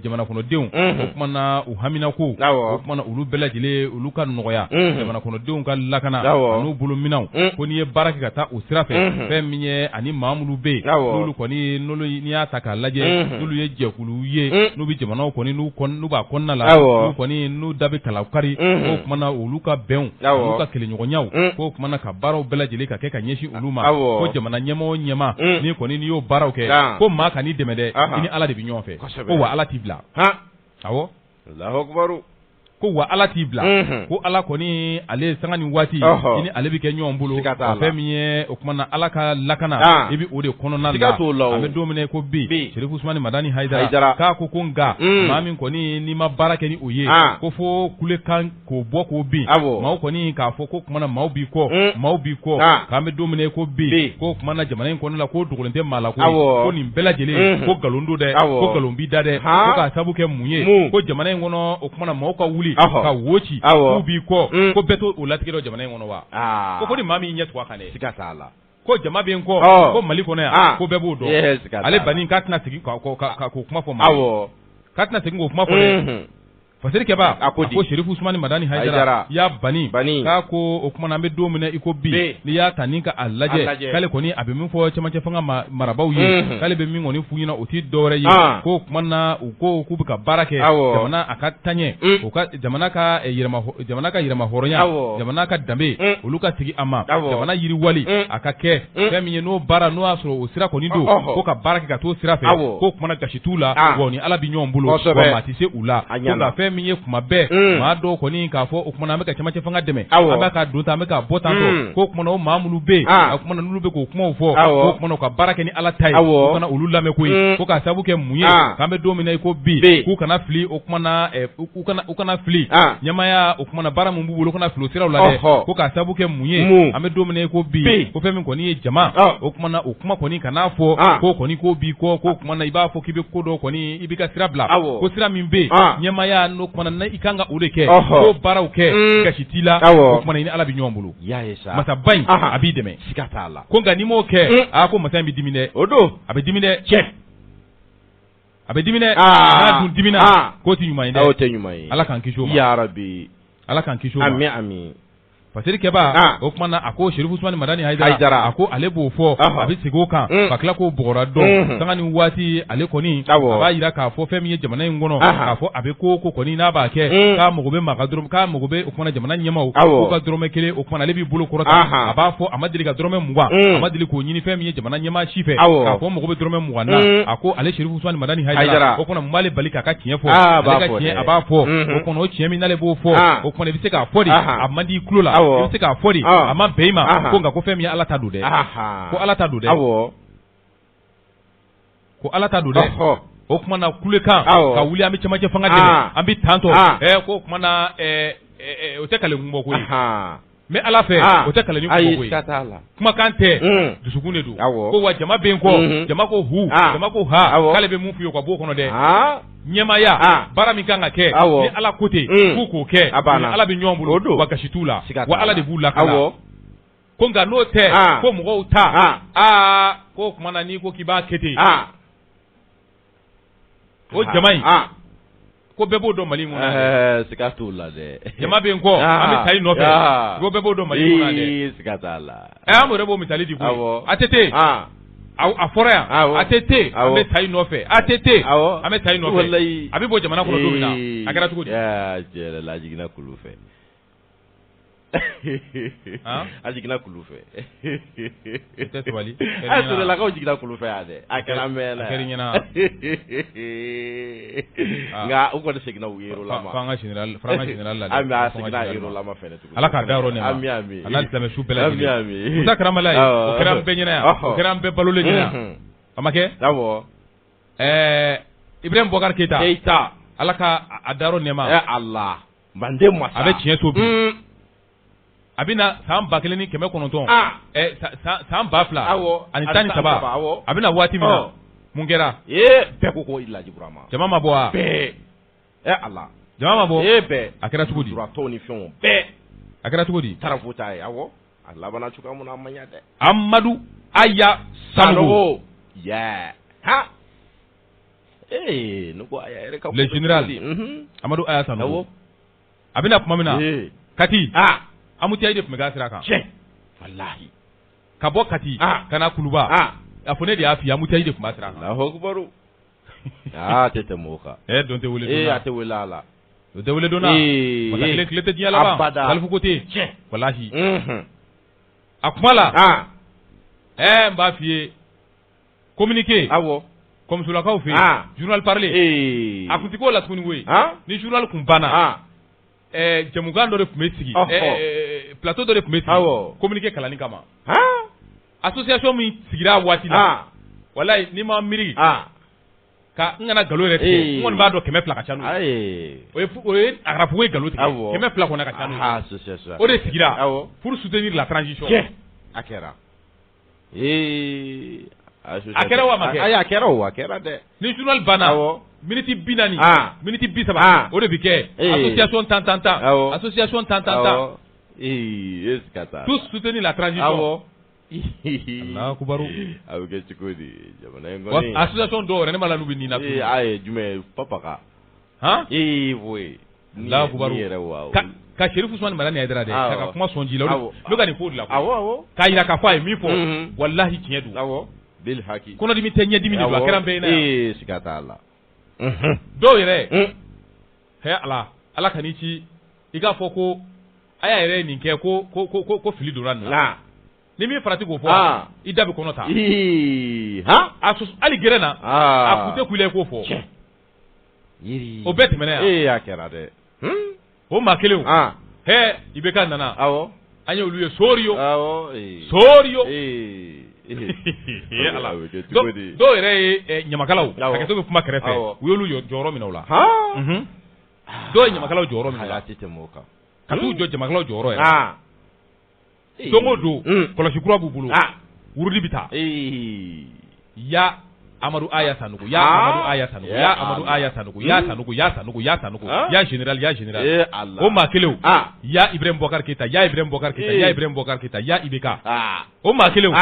Speaker 1: jamana kɔnɔdenw o kuma na u haminako o kuma na olu bɛɛ lajɛlen olu ka nɔgɔya jamana kɔnɔdenw ka lakana n'u bolo minanw ko n'i ye baara kɛ ka taa o sira fɛ fɛn min ye ani maa minnu bɛ yen n'olu kɔni n'i y'a ta k'a lajɛ n'olu ye jɛkulu ye n'u bɛ jamanaw kɔni n'u b'a kɔnɔna la n'u kɔni n'u da bɛ kalaw kari k'o kuma na olu ka bɛnw olu ka kɛlɛɲɔgɔnyaw k'o kuma na ka baaraw bɛɛ lajɛlen ka kɛ ka ɲɛsin olu ma ko jamana ɲɛma o ɲɛma ni kɔni n'i y'o baaraw kɛ ko maa ka n'i dɛmɛ dɛ i ni Ala de bɛ ɲɔgɔn fɛ ko wa Ala t'i bila awɔ
Speaker 2: Allahu akbar
Speaker 1: ko wa Ala t'i bila ko Ala kɔni ale sanga ni waati i ni ale bɛ kɛ ɲɔgɔn bolo fɛn min ye o kuma na Ala ka lakana i bɛ o de kɔnɔna la an bɛ don min ko bi Sherifu Usmani Madani Hayidara k'a ko nka maa min kɔni n'i ma baara kɛ ni o ye ko fo kulekan k'o bɔ k'o bin maaw kɔni k'a fɔ ko kuma na maaw b'i kɔ k'an bɛ don min ko bi ko kuma na jamana in kɔnɔna la ko dogolen tɛ maa la ko nin bɛɛ lajɛlen ko nkalon don dɛ ko nkalon b'i da dɛ ko k'a sababu kɛ mun ye ko jamana in kɔnɔ o kuma na maaw ka wuli ka woci k'u b'i kɔ ko bɛɛ to o latigɛ dɔ jamana in kɔnɔ wa ko ni maa min ɲɛ tugu a kan dɛ siga t'a la ko jama bɛ n kɔ ko Mali kɔnɔ yan ko bɛɛ b'o dɔn ale bani k'a tɛna segin k'o kuma fɔ Mali k'a tɛna segin k'o kuma fɔ dɛ fasiri kɛba a ko Sherifu Usmani Madani Hayidara ya bani k'a ko o kuma na an bɛ don min ko bi n'i y'a ta ni ka a lajɛ k'ale kɔni a bɛ min fɔ cɛmancɛ fanga marabaw ye k'ale bɛ min kɔni f'u ɲɛna o tɛ dɔwɛrɛ ye ko kuma na u ko k'u bɛ ka baara kɛ jamana a ka taɲɛ o ka jamana ka yɛrɛma hɔrɔnya jamana ka danbe olu ka sigi a ma jamana yiriwali a ka kɛ fɛn min ye n'o baara n'o y'a sɔrɔ o sira kɔni don ko ka baara kɛ ka t'o sira fɛ ko kuma na gasi t'u la wa ni Ala bɛ ɲɔgɔn bolo wa maa tɛ se u la ko nka fɛn min ye kuma bɛɛ maa dɔw kɔni k'a fɔ o kumana an bɛ ka cɛmancɛ fanga dɛmɛ an bɛ ka don tan an bɛ ka bɔ tan tɔ ko kumana o maa minnu bɛ yen a kumana n'olu bɛ k'o kumaw fɔ ko kumana u ka baara kɛ ni Ala ta ye u kana olu lamɛn koyi ko k'a sababu kɛ mun ye k'an bɛ don min na i ko bi k'u kana fili o kumana u kana fili ɲɛmaaya o kumana baara min b'u bolo u kana fili o siraw la dɛ ko k'a sababu kɛ mun ye an bɛ don min na i ko bi ko fɛn min kɔni ye jama o kumana o kuma kɔni kan'a fɔ ko kɔni ko b'i kɔ ko kumana i b'a fɔ k'i bɛ ko dɔ kɔni i b'i ka sira bila ko sira min bɛ yen ɲɛmaaya n'o kumana na i kan ka o de kɛ ko baaraw kɛ gasi t'i la o kumana i ni Ala bɛ ɲɔgɔn bolo masa ba in a b'i dɛmɛ siga t'a la ko nka n'i m'o kɛ ko masa in bɛ dimi dɛ o don a bɛ dimi dɛ tiɲɛ a bɛ dimi dɛ n'a dun dimina k'o tɛ ɲuman ye dɛ o tɛ ɲuman ye Ala k'an kisi o ma yarabi Ala k'an kisi o ma amin amin Fasiri kɛba o kumana a ko Sherifu Usmani Madani Hayidara a ko ale b'o fɔ a bɛ segin o kan ka tila k'o bɔgɔra dɔn sanga ni waati ale kɔni a b'a jira k'a fɔ fɛn min ye jamana in kɔnɔ k'a fɔ a bɛ ko kɔni n'a b'a kɛ k'a mago bɛ maa ka dɔrɔmɛ k'a mago bɛ o kumana jamana ɲɛmaaw k'o ka dɔrɔmɛ kelen o kumana ale b'i bolo kɔrɔta a b'a fɔ a ma deli ka dɔrɔmɛ 20 a ma deli k'o ɲini fɛn min ye jamana ɲɛmaa si fɛ k'a fɔ mago bɛ dɔrɔmɛ 20 na a ko ale Sherifu Usmani Madani Hayidara o kumana mun b'ale bali k'a ka tiɲɛ fɔ ale ka tiɲɛ a b'a fɔ o kumana o tiɲɛ min n'ale b'o fɔ o kumana i bɛ se k'a fɔ de a man di i tulo la i bɛ se k'a fɔ de a ma bɛn i ma ko nka ko fɛn min ye Ala ta don dɛ ko Ala ta don dɛ ko Ala ta don dɛ o kumana kulekan ka wuli an bɛ cɛmancɛ fanga dɛmɛ an bɛ tantɔ ko kumana o tɛ kale kun bɔ ko ye mais Ala fɛ o tɛ kale ni kun bɔ ko ye kumakan tɛ dusukun de don ko wa jama bɛ n kɔ jama ko hu jama ko ha k'ale bɛ mun f'i ye o ka b'o kɔnɔ dɛ ɲɛmaaya baara min kan ka kɛ ni Ala ko ten k'u k'o kɛ ni Ala bɛ ɲɔgɔn bolo wa gasi t'u la wa Ala de b'u lakana ko nka n'o tɛ ko mɔgɔw ta ko kumana n'i ko k'i b'a kɛ ten o jama in ko bɛɛ b'o dɔn Mali in kɔnɔ siga t'o la dɛ jama bɛ n kɔ an bɛ taa i nɔfɛ ko bɛɛ b'o dɔn Mali in kɔnɔ dɛ siga t'a la an yɛrɛ b'o misali di ko a tɛ ten a fɔra yan a tɛ ten an bɛ taa i nɔfɛ a tɛ ten an bɛ taa i nɔfɛ a bɛ bɔ jamana kɔnɔ don min na a kɛra cogo di cɛ la jiginna kulu fɛ a jiginna kulu fɛ tɛ sabali a sɔrɔlakaw jiginna kulu fɛ yan dɛ a kɛra mɛn la a kɛra ɲɛna nka u kɔni seginna u yɔrɔ la ma f'an ka général la an bɛ a seginna yɔrɔ la ma fɛnɛ tuguni Ala k'a da yɔrɔ ne ma ami ami Ala silamɛ su bɛɛ lajɛlen ami ami Musa Karamala ye o kɛra an bɛɛ ɲɛna yan o kɛra an bɛɛ balolen ɲɛna a ma kɛ awɔ Ibrahim Boubacar Keita Ala ka a da yɔrɔ nɛma Allah mande masa a bɛ tiɲɛ to bi a bɛna san 1900 san 2000 ani 13 a bɛna waati min na mun kɛra bɛɛ ko Laji Burama jama ma bɔ wa bɛɛ Allah jama ma bɔ bɛɛ a kɛra cogo di tɔw ni fɛnw bɛɛ a kɛra cogo di tarafu ta ye awɔ a labana cogoya mun na man ɲa dɛ Amadu Aya Sanogo ha ne ko Aya yɛrɛ ka le général Amadu Aya Sanogo a bɛna kuma min na Kati Amutiyayi de tun bɛ k'a sira kan tiɲɛ walahi ka bɔ Kati ka na Kuluba a fɔ ne de y'a f'i ye Amutiyayi de tun b'a sira kan Alahu akibaru a tɛ tɛmɛ o kan don tɛ wele donna a tɛ wele a la don tɛ wele donna masa tile tɛ diɲɛ laban Salifu ko ten tiɲɛ walahi a kuma la n b'a f'i ye communiqué awɔ kɔmusolakaw fɛ yen journal parler a kun tɛ k'o la tuguni koyi ni journal kun banna jamukan dɔ de tun bɛ sigi plateau dɔ de tun bɛ sigi communiqué kalanni kama association min sigira waati la walayi n'i ma miiri ka n kana nkalon yɛrɛ tigɛ n kɔni b'a dɔn 200 ka ca n'o ye o ye arabuko ye nkalon tigɛ 200 kɔni ka ca n'o ye o de sigira pour soutenir la transition a kɛra a kɛra wa a ma kɛ a kɛra o a kɛra dɛ ni journal banna miniti 40 miniti 30 o de bi kɛ association tan association tan tous soutenir la transition Allahu akubaru a bɛ kɛ cogo di jamana in kɔni association dɔw yɛrɛ ne ma la n'u bɛ nin na tugun a ye jumɛn papa ka voye Allahu akubaru ka Sherifu Usmani Madani Hayidara dɛ ka kuma sɔn ji la ne ka nin fɔ o de la k'a jira k'a fɔ a ye min fɔ walahi tiɲɛ don bil haki kɔnɔdimi tɛ ɲɛdimi de don a kɛra n bɛɛ ɲɛna yan siga t'a la dɔw yɛrɛ Ala ka n'i ci i k'a fɔ ko a y'a yɛrɛ nin kɛ ko fili donna nin na ni min farati k'o fɔ i da bɛ kɔnɔ ta hali gɛrɛ na a kun tɛ kule k'o fɔ o bɛɛ tɛmɛna yan a kɛra dɛ o maa kelenw i bɛ ka nana an ye olu ye Soriyo dɔw yɛrɛ ye ɲamakalaw hakɛto bɛ kuma kɛrɛfɛ u y'olu jɔyɔrɔ minɛ o la dɔw ye ɲamakalaw jɔyɔrɔ minɛ ka t'u jɔ ɲamakalaw jɔyɔrɔ yɛrɛ don o don kɔlɔsi kura b'u bolo wurudi bɛ taa ya Amadu Aya Sanuku ya Amadu Aya Sanuku ya Amadu Aya Sanuku ya Sanuku ya Sanuku ya Sanuku ya général o ma kelew ya Ibrahim Bokar Keita ya Ibrahim Bokar Keita ya Ibrahim Bokar Keita ya Ibeka o ma kelew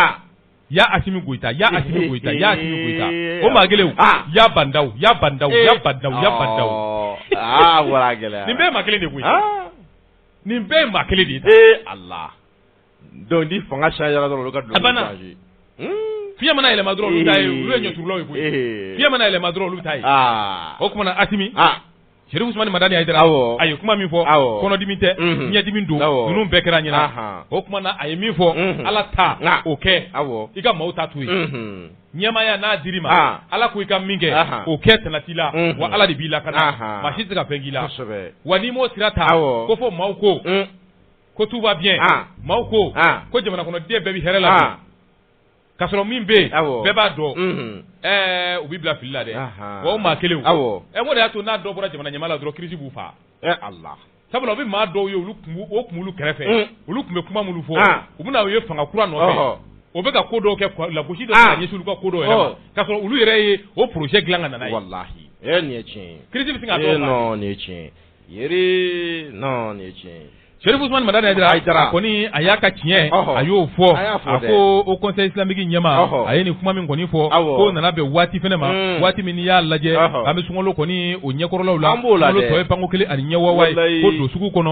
Speaker 1: ya Asimi Goita ya Asimi Goita ya Asimi Goita o ma kelew ya Bandau ya Bandau ya Bandau ya Bandau
Speaker 2: wala gele
Speaker 1: ni be ma kele de Goita ni be ma kele de
Speaker 2: Allah donc di fanga changer la do ka do changer
Speaker 1: fiya mana ele madro lu tay lu enyo turlo wi fiya mana ele madro lu tay o kuma na Asimi Chérif Ousmane Madani Aidara ayo kuma min fo kono dimite nya dimin do nunu bekera nyina o kuma na ayi min fo ala ta oke ika mauta tuyi nyama ya na dirima ala ku ika minge oke tanatila wa ala de bila kana mashiti ka pengila wani mo sirata ko fo mauko ko tout va bien mauko ko jamana kono de bebi herela kasoro min be beba do ubi bla filla de wa ma kelew mo de ato na do bora jamana nyamala do kirisi bu fa Allah sabula obi ma do yo ulu kumulu kerefe ulu kume kuma mulu fo ubuna yo fanga kura no fe obe ka kodo ke la goshi do na yesu ko kodo ya kasoro ulu yere o projet glanga na nai
Speaker 2: wallahi ni echi
Speaker 1: kirisi singa do
Speaker 2: no ni echi yere no ni echi
Speaker 1: Chérif Ousmane Madani Aidara koni ayaka tiɲɛ a y'o fɔ a ko au conseil islamique ɲɛma a ye nin kuma min kɔni fɔ ko nana bɛn waati fɛnɛ ma waati min n'i y'a lajɛ an bɛ sunkalo kɔni o ɲɛkɔrɔlaw la sunkalo tɔ ye panko kelen ani ɲɛ wawa ye ko don sugu kɔnɔ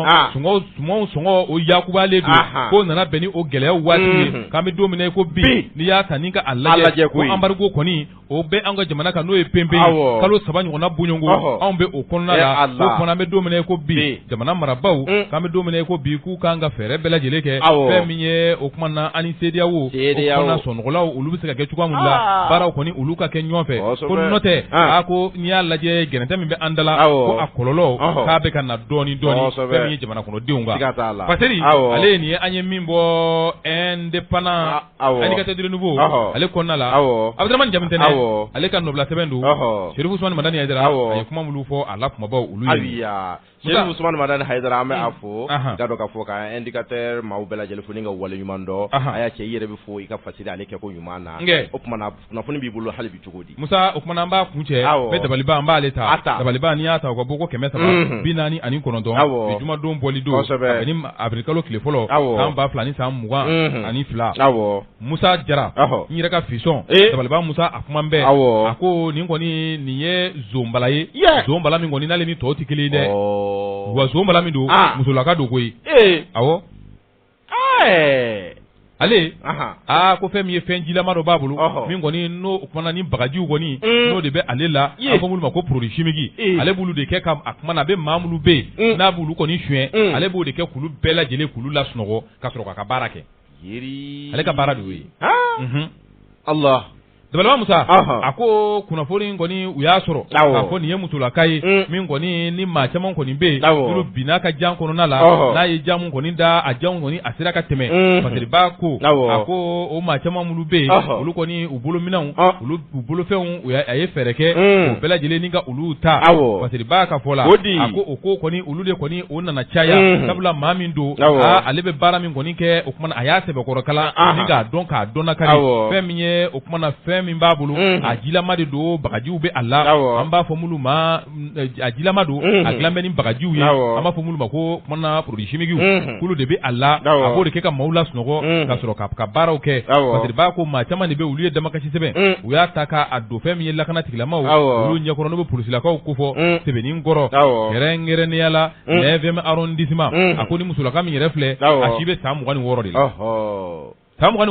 Speaker 1: sumanw sɔngɔ o yakubalen don ko nana bɛn ni o gɛlɛya waati ye k'an bɛ don min na i ko bi n'i y'a ta ni ka a lajɛ ko embargo kɔni o bɛ an ka jamana kan n'o ye pempe kalo 3 ɲɔgɔnna bonyɔnko anw bɛ o kɔnɔna la o kumana an bɛ don min na i ko bi jamana marabaw k'an bɛ don min na ko bi k'u kan ka fɛɛrɛ bɛɛ lajɛlen kɛ fɛn min ye o kuma na ani CEDEAO o kuma sɔnɔgɔlaw olu bɛ se ka kɛ cogoya min la baaraw kɔni olu ka kɛ ɲɔgɔn fɛ ko n'o tɛ ko n'i y'a lajɛ gɛrɛntɛ min bɛ an da la ko a kɔlɔlɔ k'a bɛ ka na dɔɔni dɔɔni fɛn min ye jamana kɔnɔdenw kan Pasiteri ale ye nin ye an ye min bɔ indépendant indicateur de nouveau ale kɔnɔna la Abdramane Jamitɛnɛ ale ka nɔbila sɛbɛn don Chérif Ousmane Madani Aidara a ye kuma minnu fɔ a la kumabaw olu ye
Speaker 2: Chérif Ousmane Madani Aidara an bɛ a fɔ ka dɔ ka fɔ ka indicateur maaw bɛɛ lajɛlen fo ni ka wale ɲuman dɔn a y'a cɛ i yɛrɛ bɛ fɔ i ka fasiri ale kɛ ko ɲuman na o kumana kunnafoni b'i bolo hali bi cogo di
Speaker 1: Musa o kumana an b'a kun cɛ bɛ dabaliba an b'ale ta dabaliba n'i y'a ta o ka bɔ ko 349 bi jumadon bɔli don ni avril kalo tile fɔlɔ san 2000 ni san 22 Musa Jara n yɛrɛ ka fisɔn dabaliba Musa a kuma bɛɛ a ko nin kɔni nin ye zonbala ye zonbala min kɔni n'ale ni tɔw tɛ kelen dɛ wa zonbala min don musolaka don koyi awɔ ale ko fɛn min ye fɛn jilama dɔ b'a bolo min kɔni n'o kumana ni bagajiw kɔni n'o de bɛ ale la a fɔ minnu ma ko produit chimique ale b'olu de kɛ ka a kumana a bɛ maa minnu bɛ yen n'a b'olu kɔni suɲɛ ale b'o de kɛ k'olu bɛɛ lajɛlen k'olu lasunɔgɔ ka sɔrɔ k'a ka baara kɛ ale ka baara de y'o ye
Speaker 2: Allah
Speaker 1: Dabaliba Musa a ko kunnafoni kɔni u y'a sɔrɔ k'a fɔ nin ye musolaka ye min kɔni ni maa caman kɔni bɛ yen olu binna ka jan kɔnɔna la n'a ye jan mun kɔni da a janw kɔni a sera ka tɛmɛ Pasiteriba ko a ko o maa caman minnu bɛ yen olu kɔni u bolominɛnw u bolofɛnw a ye fɛɛrɛ kɛ o bɛɛ lajɛlen ni ka olu ta Pasiteriba ka fɔ la a ko o ko kɔni olu de kɔni o nana caya sabula maa min don ale bɛ baara min kɔni kɛ o kumana a y'a sɛbɛkɔrɔkala ni k'a dɔn k'a dɔn nakari fɛn min ye o kumana fɛn min b'a bolo a jilama de don bagajiw bɛ a la an b'a fɔ minnu ma a jilama don a dilan bɛ ni bagajiw ye an b'a fɔ minnu ma ko kumana produit chimique k'olu de bɛ a la a b'o de kɛ ka maaw lasunɔgɔ ka sɔrɔ ka baaraw kɛ Pasiteriba ko maa caman de bɛ olu ye damakasi sɛbɛn u y'a ta k'a don fɛn min ye lakana tigilamaw olu ɲɛkɔrɔ n'o bɛ polisilakaw ko fɔ sɛbɛnni kɔrɔ kɛrɛnkɛrɛnnenya la 9e arrondissement a ko ni musolaka min yɛrɛ filɛ a si bɛ san 26 de la san 26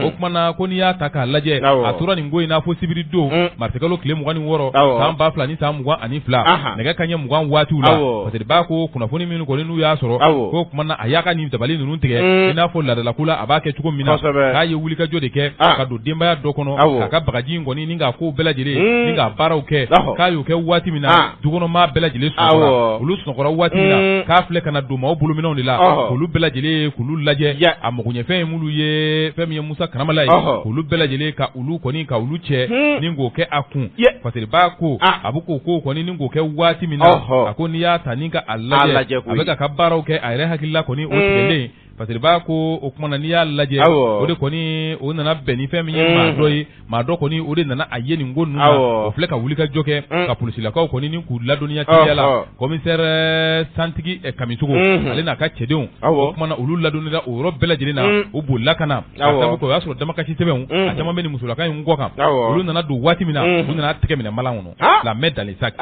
Speaker 1: o kumana ko n'i y'a ta k'a lajɛ a tora nin ko in n'a fɔ sibiri don marikalo tile 26 san 2000 ni san 22 nɛgɛ kanɲɛ 20 waatiw la Pasiteriba ko kunnafoni minnu kɔni n'u y'a sɔrɔ ko kumana a y'a ka nin dabali ninnu tigɛ i n'a fɔ ladalako la a b'a kɛ cogo min na k'a ye wulikajɔ de kɛ ka don denbaya dɔ kɔnɔ k'a ka bagaji in kɔni ni k'a ko bɛɛ lajɛlen ni k'a baaraw kɛ k'a y'o kɛ waati min na dukɔnɔmaa bɛɛ lajɛlen sunɔgɔra olu sunɔgɔra waati min na k'a filɛ ka na don maaw bolominɛnw de la k'olu bɛɛ lajɛlen k'olu lajɛ a magoɲɛfɛn ye minnu ye fɛn min ye Musa Kanamala ye olu bɛɛ lajɛlen ka olu kɔni ka olu cɛ ni k'o kɛ a kun Pasiteriba ko a bɛ k'o kɔni ni k'o kɛ waati min na a ko n'i y'a ta ni ka a lajɛ a bɛ ka baaraw kɛ a yɛrɛ hakilila kɔni o tigɛlen parce que b'a ko o kuma na n'i y'a lajɛ o de kɔni o nana bɛn ni fɛn min ye maa dɔ ye maa dɔ kɔni o de nana a ye nin ko ninnu na o filɛ ka wuli ka jɔ kɛ ka polisilakaw kɔni ni k'u ladɔnniya teliya la commissaire santigi Kamisogo ale n'a ka cɛdenw o kuma na olu ladɔnnira o yɔrɔ bɛɛ lajɛlen na o bolila ka na ka sababu kɛ o y'a sɔrɔ damakasi sɛbɛnw a caman bɛ nin musolaka in kɔ kan olu nana don waati min na u nana tɛgɛ minɛ malan kɔnɔ la main dans les sacs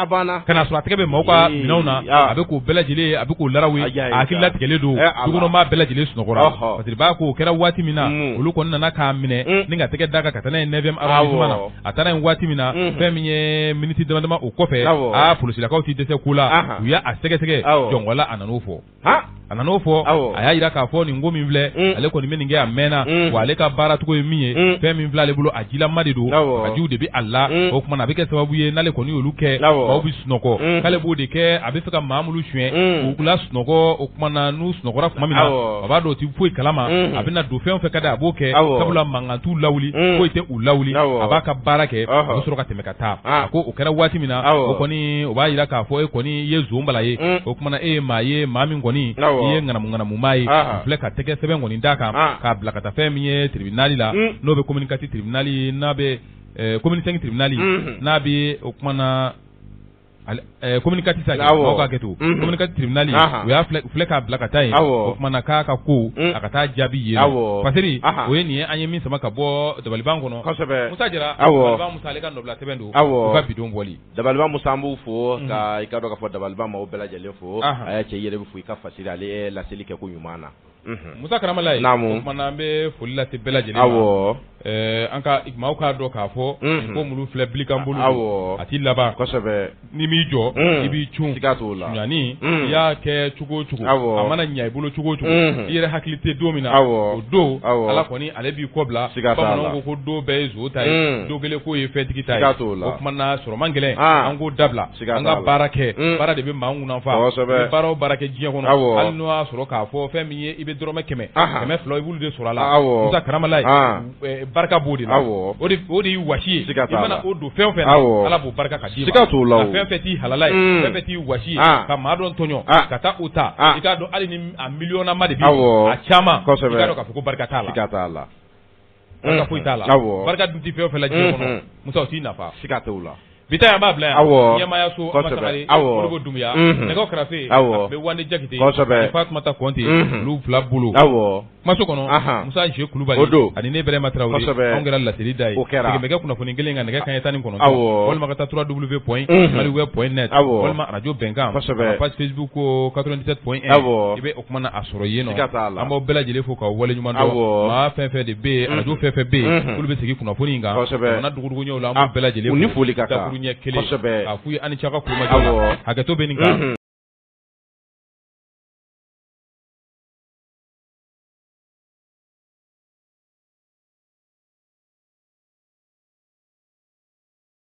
Speaker 1: kana sɔrɔ a tɛgɛ bɛ maaw ka minɛnw na a bɛ k'o bɛɛ lajɛlen a bɛ k'o larawe a hakili latigɛlen don dukɔnɔmaa bɛɛ lajɛlen sunɔgɔra parce que b'a ko o kɛra waati min na olu kɔni nana k'a minɛ ni ka tɛgɛ d'a kan ka taa n'a ye 9e arrondissement na a taara yen waati min na fɛn min ye miniti dama dama o kɔfɛ polisilakaw t'i dɛsɛ ko la u y'a sɛgɛsɛgɛ jɔngɔla a nan'o fɔ a nan'o fɔ a y'a jira k'a fɔ nin ko min filɛ ale kɔni bɛ nin kɛ a mɛnna wa ale ka baara cogo ye min ye fɛn min filɛ ale bolo a jilama de don bagajiw de bɛ a la o tuma na a bɛ kɛ sababu ye n'ale kɔni y'olu kɛ maaw bɛ sunɔgɔ k'ale b'o de kɛ a bɛ fɛ ka maa minnu suɲɛ k'u la sunɔgɔ o tuma na n'u sunɔgɔra tuma min na a b'a dɔn o tɛ foyi kalama a bɛ na don fɛn o fɛn ka di a b'o kɛ sabula mankan t'u lawuli foyi tɛ u lawuli a b'a ka baara kɛ a bɛ sɔrɔ ka tɛmɛ ka taa a ko o kɛra waati min na o kɔni o b'a jira k'a fɔ e kɔni ye zon bala ye o tuma na e ye maa min kɔni i ye ŋanamuŋanamumaa ye filɛ ka tɛgɛ sɛbɛn kɔni d'a kan k'a bila ka taa fɛn min ye tribunal la n'o bɛ communiqué tribunal n'a bɛ communiqué tribunal n'a bɛ o tuma na communiqué sa aw ka kɛto communiqué tribunal u y'a filɛ k'a bila ka taa yen o tuma na k'a ka ko a ka taa jaabi yen pasiri o ye nin ye an ye min sama ka bɔ Dabaliban kɔnɔ Musa Jara Dabaliban Musa ale ka nɔbila sɛbɛn don u ka bidon bɔli
Speaker 2: Dabaliban Musa an b'u fo ka i ka dɔn ka fɔ Dabaliban maaw bɛɛ lajɛlen fo a y'a cɛ i yɛrɛ bɛ fo i ka fasiri ale ye laseli kɛ ko ɲuman na
Speaker 1: Musa Karamala ye o tuma na an bɛ foli lase bɛɛ lajɛlen ma an ka maaw k'a dɔn k'a fɔ ko mulu filɛ bilikan bolo a t'i laban n'i m'i jɔ i b'i cun suɲani i y'a kɛ cogo o cogo a mana ɲɛ i bolo cogo o cogo i yɛrɛ hakili tɛ don min na o don Ala kɔni ale b'i kɔ bila bamananw ko don bɛɛ ye zo ta ye don kelen k'o ye fɛntigi ta ye o tuma na sɔrɔ man gɛlɛn an k'o dabila an ka baara kɛ baara de bɛ maa ŋunanfa ni baara o baara kɛ diɲɛ kɔnɔ hali n'o y'a sɔrɔ k'a fɔ fɛn min ye i bɛ dɔrɔmɛ 100 fila i b'olu de sɔrɔ a la Musa Karamala ye barika b'o de la o de y'i wasi ye i mana o don fɛn o fɛn na Ala b'o barika ka d'i ma ka fɛn fɛn t'i halala ye fɛn fɛn t'i wasi ye ka maa dɔn tɔɲɔ ka taa o ta i k'a dɔn hali ni a miliyɔnama de b'i a caman i k'a dɔn k'a fɔ ko barika t'a la barika foyi t'a la barika dun tɛ fɛn o fɛn la diɲɛ kɔnɔ Musa o t'i nafa siga t'o la bita yan b'a bila yan ɲɛmaayaso Amasakari Modibo Dunbuya nɛgɛw kɛrɛfɛ a bɛ Wande Jakite Fatumata Konte olu fila bolo kumaso kɔnɔ Musa J Kulubali ani ne Bɛrɛma Tarawele anw kɛra laseli da ye segin bɛ kɛ kunnafoni kelen kan nɛgɛ kanɲɛ 19 walima ka taa www.maliweb.net walima radio Bɛnkan page Facebook 97.1 i bɛ o kuma na a sɔrɔ yen nɔ an b'aw bɛɛ lajɛlen fo k'aw waleɲuman dɔn maa fɛn fɛn de bɛ yen radio fɛn fɛn bɛ yen olu bɛ segin kunnafoni in kan jamana dugudugu ɲɛw la an b'u bɛɛ lajɛlen fo ɲɛ kelen k'a f'u ye ani caka kulumajɔ hakɛto bɛ nin kan